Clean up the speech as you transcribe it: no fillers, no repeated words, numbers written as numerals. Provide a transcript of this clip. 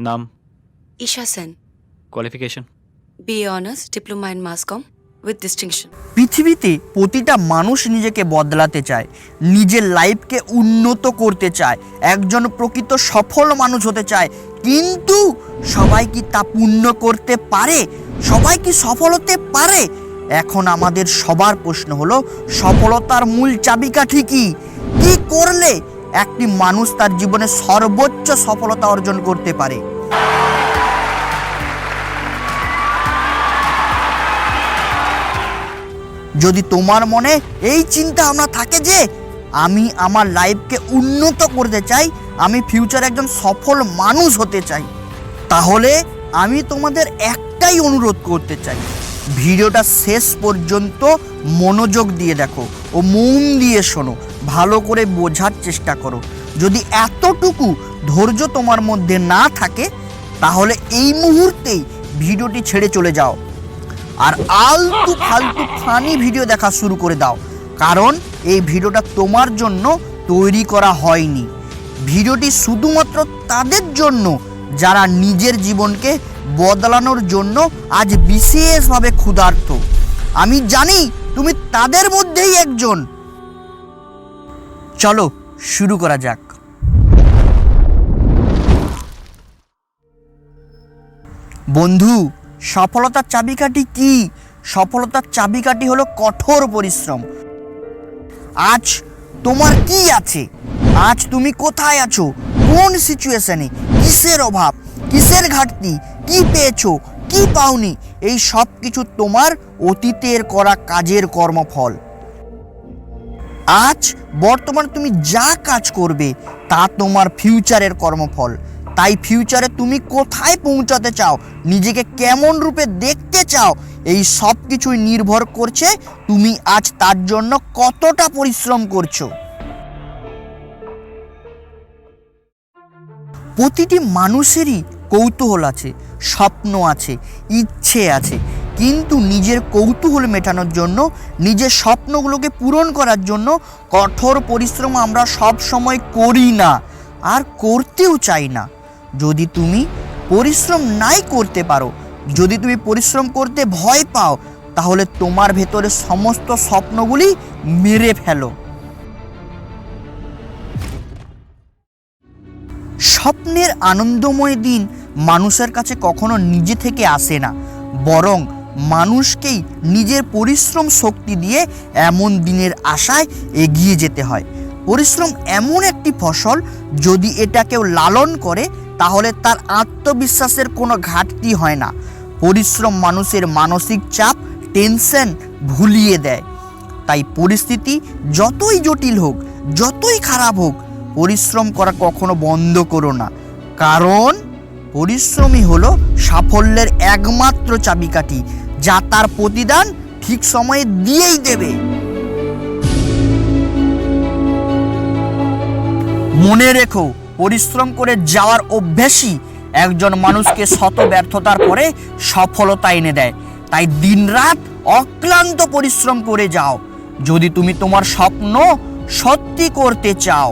নাম? Isha Sen, qualification? BA Honours, Diploma in Mass Comm with distinction. পৃথিবীতে প্রতিটা মানুষ নিজেকে বদলাতে চায়, নিজের লাইফকে উন্নত করতে চায়, একজন প্রকৃত সফল মানুষ হতে চায়, কিন্তু সবাই কি তা পূর্ণ করতে পারে? সবাই কি সফল হতে পারে? এখন আমাদের সবার প্রশ্ন হলো, সফলতার মূল চাবিকাঠি কি? কি করলে একটি মানুষ তার জীবনে সর্বোচ্চ সফলতা অর্জন করতে পারে? যদি তোমার মনে এই চিন্তা ভাবনা থাকে যে আমি আমার লাইফকে উন্নত করতে চাই, আমি ফিউচারে একজন সফল মানুষ হতে চাই, তাহলে আমি তোমাদের একটাই অনুরোধ করতে চাই, ভিডিওটা শেষ পর্যন্ত মনোযোগ দিয়ে দেখো ও মন দিয়ে শোনো, ভালো করে বোঝার চেষ্টা করো। যদি এতটুকু ধৈর্য তোমার মধ্যে না থাকে, তাহলে এই মুহূর্তেই ভিডিওটি ছেড়ে চলে যাও আর আলতু ফালতু ফানি ভিডিও দেখা শুরু করে দাও, কারণ এই ভিডিওটা তোমার জন্য তৈরি করা হয়নি। ভিডিওটি শুধুমাত্র তাদের জন্য যারা নিজের জীবনকে বদলানোর জন্য আজ বিশেষভাবে ক্ষুধার্ত। আমি জানি তুমি তাদের মধ্যেই একজন। চলো শুরু করা যাক। বন্ধু, সফলতার চাবিকাঠি কি? সফলতার চাবিকাঠি হলো কঠোর পরিশ্রম। আজ তোমার কি আছে? আজ তুমি কোথায় আছো? কোন সিচুয়েশনে? কিসের অভাব? কিসের ঘাটতি? কি পেয়েছো? কি পাওনি? এই সব কিছু তোমার অতীতের করা কাজের কর্মফল। আজ বর্তমানে তুমি যা কাজ করবে তা তোমার ফিউচারের কর্মফল। তাই ফিউচারে তুমি কোথায় পৌঁছাতে চাও, নিজেকে কেমন রূপে দেখতে চাও, এই সব কিছুই নির্ভর করছে তুমি আজ তার জন্য কতটা পরিশ্রম করছো। প্রতিটি মানুষেরই কৌতূহল আছে, স্বপ্ন আছে, ইচ্ছে আছে, কিন্তু নিজের কৌতূহল মেটানোর জন্য, নিজের স্বপ্নগুলোকে পূরণ করার জন্য কঠোর পরিশ্রম আমরা সব সময় করি না, আর করতেও চাই না। যদি তুমি পরিশ্রম নাই করতে পারো, যদি তুমি পরিশ্রম করতে ভয় পাও, তাহলে তোমার ভেতরে সমস্ত স্বপ্নগুলি মেরে ফেলো। স্বপ্নের আনন্দময় দিন মানুষের কাছে কখনো নিজে থেকে আসে না, বরং মানুষকেই নিজের পরিশ্রম শক্তি দিয়ে এমন দিনের আশায় এগিয়ে যেতে হয়। পরিশ্রম এমন একটি ফসল, যদি এটা কেউ লালন করে তাহলে তার আত্মবিশ্বাসের কোনো ঘাটতি হয় না। পরিশ্রম মানুষের মানসিক চাপ, টেনশন ভুলিয়ে দেয়। তাই পরিস্থিতি যতই জটিল হোক, যতই খারাপ হোক, পরিশ্রম করা কখনো বন্ধ করো না, কারণ পরিশ্রমই হলো সাফল্যের একমাত্র চাবিকাঠি, যা তার প্রতিদান ঠিক সময়ে দিয়েই দেবে। মনে রেখো, পরিশ্রম করে যাওয়ার অভ্যাসই একজন মানুষকে শত ব্যর্থতার পরে সফলতা এনে দেয়। তাই দিনরাত অক্লান্ত পরিশ্রম করে যাও, যদি তুমি তোমার স্বপ্ন সত্যি করতে চাও।